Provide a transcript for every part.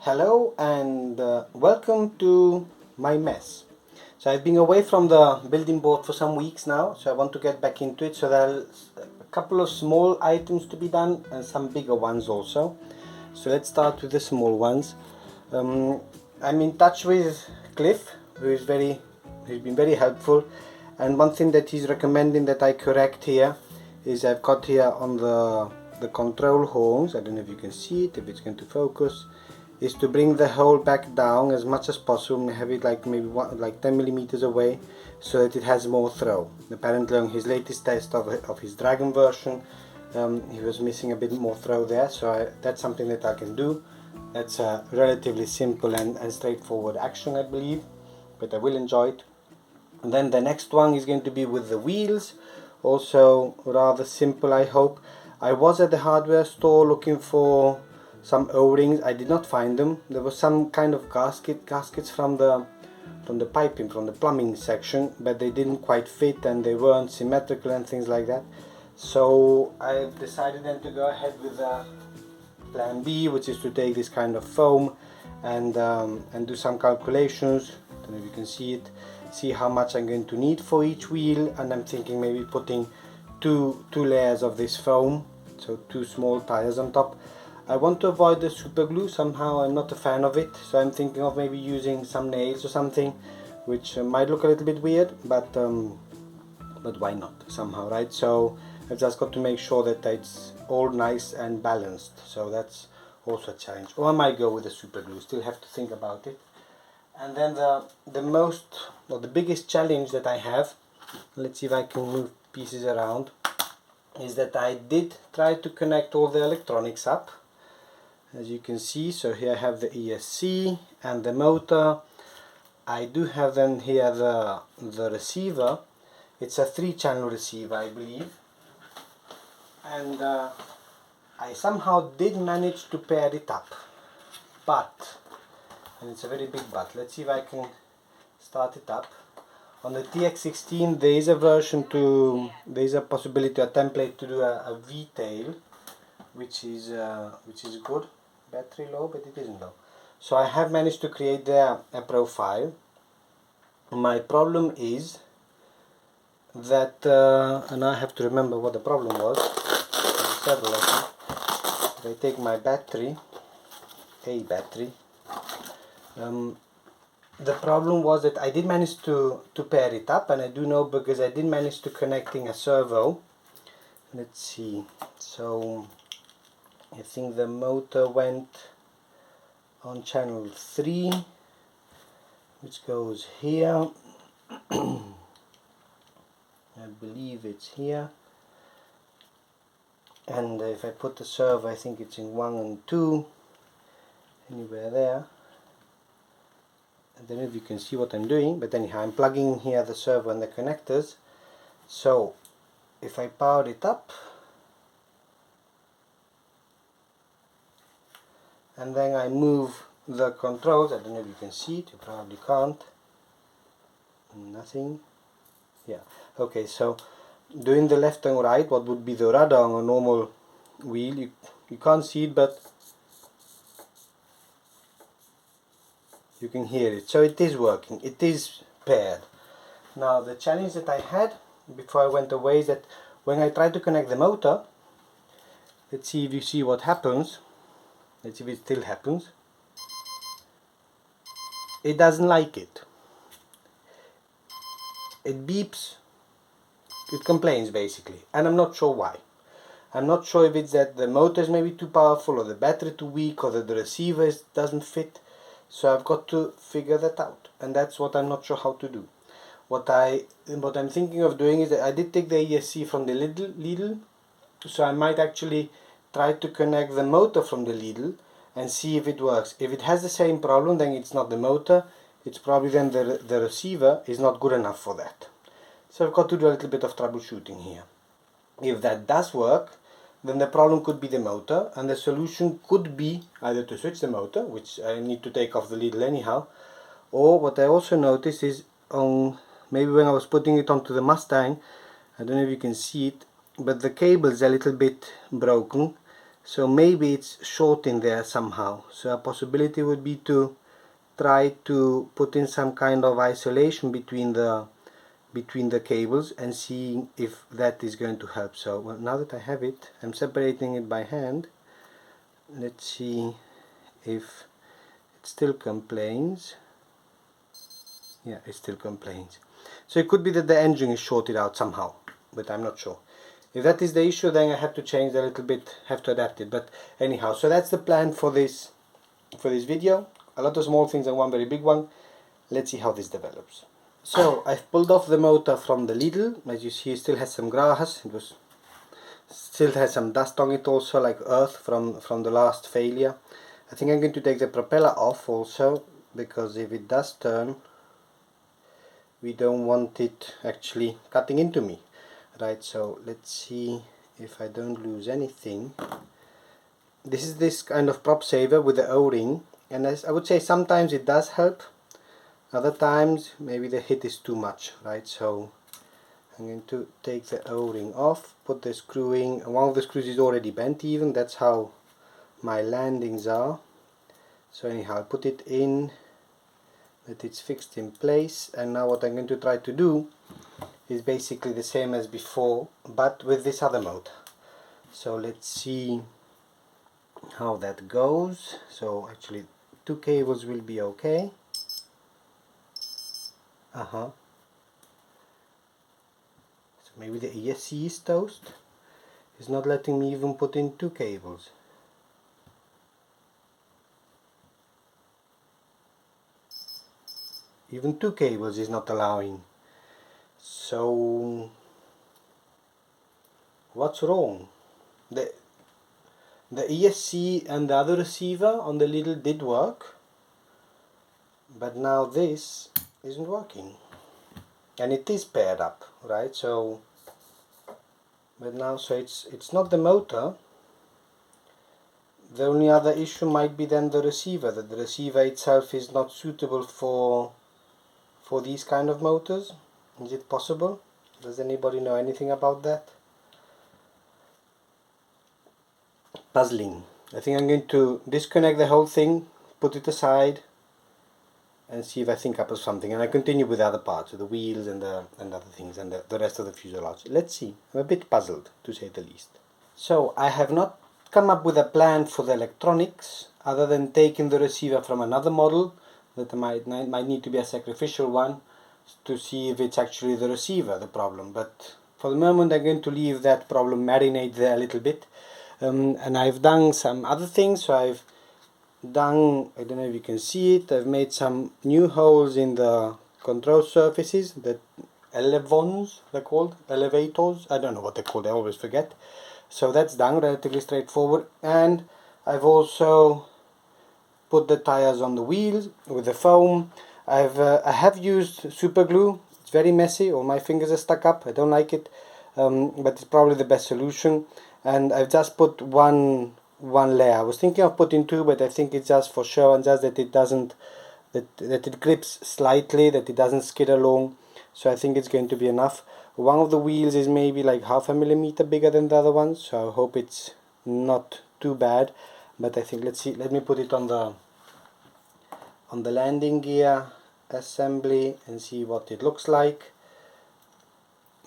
Hello and welcome to my mess. So I've been away from the building board for some weeks now, so I want to get back into it. So there are a couple of small items to be done and some bigger ones also. So let's start with the small ones. I'm in touch with Cliff, who's been very helpful, and one thing that he's recommending that I correct here is I've got here on the control horns, I don't know if you can see it, if it's going to focus, is to bring the hole back down as much as possible and have it like maybe like 10 millimeters away so that it has more throw. Apparently on his latest test of his Dragon version he was missing a bit more throw there, so that's something that I can do. That's a relatively simple and straightforward action, I believe, but I will enjoy it. And then the next one is going to be with the wheels, also rather simple, I hope. I was at the hardware store looking for some O-rings. I did not find them. There was some kind of gaskets from the piping, from the plumbing section, but they didn't quite fit and they weren't symmetrical and things like that. So I've decided then to go ahead with plan B, which is to take this kind of foam and do some calculations. I don't know if you can see it. See how much I'm going to need for each wheel, and I'm thinking maybe putting two layers of this foam, so two small tires on top. I want to avoid the super glue. Somehow I'm not a fan of it, so I'm thinking of maybe using some nails or something, which might look a little bit weird, but why not somehow, right? So I've just got to make sure that it's all nice and balanced, so that's also a challenge. Or I might go with the super glue, still have to think about it. And then the biggest challenge that I have, let's see if I can move pieces around, is that I did try to connect all the electronics up, as you can see. So here I have the ESC and the motor. I do have then here the receiver. It's a 3-channel receiver, I believe, and I somehow did manage to pair it up, but, and it's a very big but, let's see if I can start it up. On the TX16 there is a there is a possibility, a template to do a V-tail, which is good. Battery low, but it isn't low. So I have managed to create there a profile. My problem is that, and I have to remember what the problem was. Several of them. If I take my battery, the problem was that I did manage to pair it up, and I do know because I did manage to connecting a servo. Let's see, so I think the motor went on channel 3, which goes here. I believe it's here, and if I put the servo, I think it's in 1 and 2, anywhere there. I don't know if you can see what I'm doing, but anyhow, I'm plugging here the servo and the connectors. So if I power it up, and then I move the controls, I don't know if you can see it, you probably can't. Nothing. Yeah, okay, so doing the left and right, what would be the rudder on a normal wheel, you can't see it, but you can hear it. So it is working, it is paired. Now the challenge that I had before I went away is that when I try to connect the motor, let's see if you see what happens. Let's see if it still happens. It doesn't like it. It beeps, it complains basically, and I'm not sure why. I'm not sure if it's that the motor is maybe too powerful, or the battery too weak, or that the receiver doesn't fit. So I've got to figure that out, and that's what I'm not sure how to do. What I'm thinking of doing is that I did take the ESC from the Lidl, so I might actually try to connect the motor from the Lidl and see if it works. If it has the same problem, then it's not the motor, it's probably then the receiver is not good enough for that. So I've got to do a little bit of troubleshooting here. If that does work, then the problem could be the motor, and the solution could be either to switch the motor, which I need to take off the Lidl anyhow, or what I also noticed is maybe when I was putting it onto the Mustang, I don't know if you can see it, but the cable is a little bit broken, So maybe it's short in there somehow. So a possibility would be to try to put in some kind of isolation between the cables and seeing if that is going to help. So well, now that I have it, I'm separating it by hand. Let's see if it still complains. Yeah, it still complains. So it could be that the engine is shorted out somehow, but I'm not sure. If that is the issue, then I have to change a little bit, have to adapt it. But anyhow, so that's the plan for this video. A lot of small things and one very big one. Let's see how this develops. So I've pulled off the motor from the Lidl. As you see, it still has some grass. Still has some dust on it also, like earth from the last failure. I think I'm going to take the propeller off also, because if it does turn, we don't want it actually cutting into me, right? So let's see if I don't lose anything. This is this kind of prop saver with the O-ring, and as I would say, sometimes it does help, other times maybe the hit is too much, right? So I'm going to take the O-ring off, put the screwing. One of the screws is already bent even, that's how my landings are. So anyhow, I put it in, that it's fixed in place, and now what I'm going to try to do is basically the same as before, but with this other mode. So let's see how that goes. So actually 2 cables will be okay. So maybe the ESC is toast. It's not letting me even put in 2 cables. Even 2 cables is not allowing. So what's wrong? The ESC and the other receiver on the Lidl did work, but now this isn't working, and it is paired up, right? So but now, so it's not the motor. The only other issue might be then the receiver, that the receiver itself is not suitable for these kind of motors. Is it possible? Does anybody know anything about that? Puzzling. I think I'm going to disconnect the whole thing, put it aside, and see if I think up of something, and I continue with the other parts, the wheels and other things, and the rest of the fuselage. Let's see. I'm a bit puzzled, to say the least. So I have not come up with a plan for the electronics other than taking the receiver from another model that might need to be a sacrificial one, to see if it's actually the receiver the problem. But for the moment I'm going to leave that problem marinate there a little bit, and I've done some other things. So I've done, I don't know if you can see it, I've made some new holes in the control surfaces, the elevons they're called, elevators, I don't know what they're called, I always forget. So that's done, relatively straightforward. And I've also put the tires on the wheels with the foam. I have used super glue. It's very messy, all my fingers are stuck up, I don't like it, but it's probably the best solution. And I've just put one layer. I was thinking of putting 2, but I think it's just for show, and just that it doesn't, that it grips slightly, that it doesn't skid along. So I think it's going to be enough. One of the wheels is maybe like 0.5 millimeter bigger than the other one, so I hope it's not too bad. But I think, let's see, let me put it on the landing gear assembly and see what it looks like.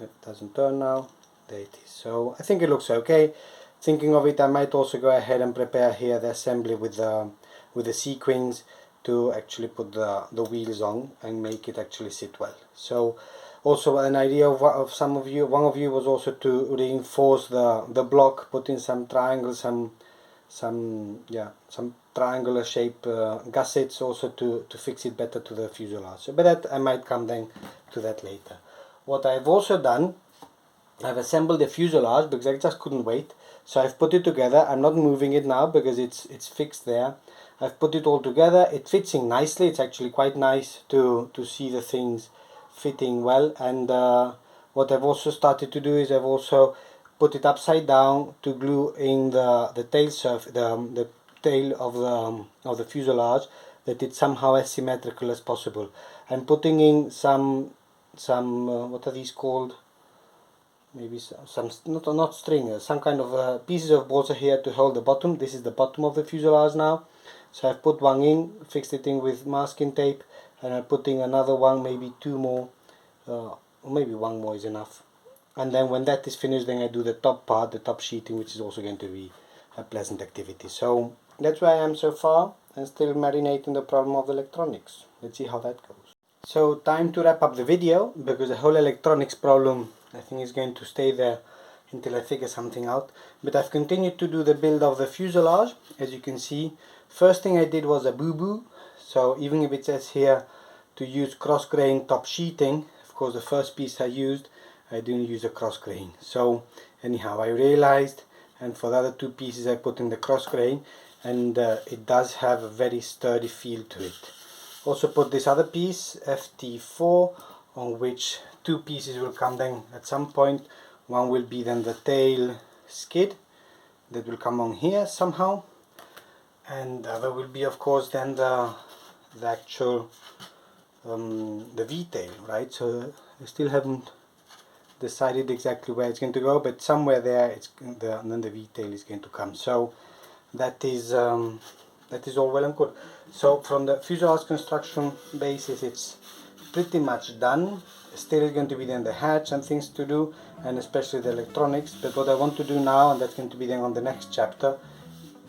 It doesn't turn now. There it is. So I think it looks okay. Thinking of it, I might also go ahead and prepare here the assembly with the sequins to actually put the wheels on and make it actually sit well. So also an idea of one of you was also to reinforce the block, put in some triangles, some triangular shape gussets also to fix it better to the fuselage. So, but that I might come then to that later. What I've also done, I've assembled the fuselage because I just couldn't wait. So I've put it together. I'm not moving it now because it's fixed there. I've put it all together. It fits in nicely. It's actually quite nice to see the things fitting well. And what I've also started to do is I've also put it upside down to glue in the tail surface, the tail of the fuselage, that it's somehow as symmetrical as possible. I'm putting in some what are these called? maybe some not string, some kind of pieces of balsa here to hold the bottom. This is the bottom of the fuselage now. So I've put one in, fixed it in with masking tape, and I'm putting another one, maybe two more, or maybe one more is enough. And then when that is finished, then I do the top part, the top sheeting, which is also going to be a pleasant activity. So that's where I am so far, and still marinating the problem of the electronics. Let's see how that goes. So time to wrap up the video, because the whole electronics problem I think is going to stay there until I figure something out. But I've continued to do the build of the fuselage. As you can see, first thing I did was a boo-boo. So even if it says here to use cross-grain top sheeting, of course the first piece I used, I didn't use a cross-grain. So anyhow, I realized, and for the other two pieces I put in the cross-grain, and it does have a very sturdy feel to it. Also put this other piece, FT4, on which two pieces will come then at some point. One will be then the tail skid that will come on here somehow, and the other will be of course then the actual the V-tail, right? So I still haven't decided exactly where it's going to go, but somewhere there and then the V-tail is going to come. So that is all well and good. So from the fuselage construction basis, it's pretty much done. Still going to be then the hatch and things to do, and especially the electronics. But what I want to do now, and that's going to be then on the next chapter,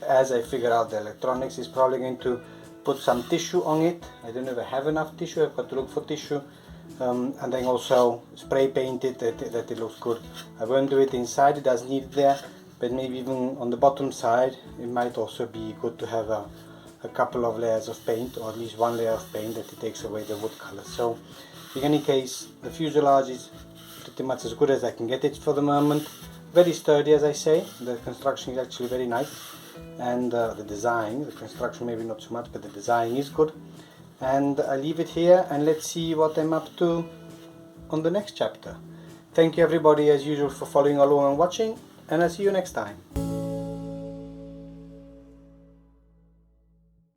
as I figure out the electronics, is probably going to put some tissue on it. I don't know if I have enough tissue. I've got to look for tissue, and then also spray paint it that it looks good. I won't do it inside, it doesn't need it there, but maybe even on the bottom side it might also be good to have a couple of layers of paint, or at least one layer of paint, that it takes away the wood color. So in any case, the fuselage is pretty much as good as I can get it for the moment. Very sturdy, as I say. The construction is actually very nice, and the design, the construction maybe not so much, but the design is good. And I leave it here, and let's see what I'm up to on the next chapter. Thank you everybody as usual for following along and watching, and I'll see you next time.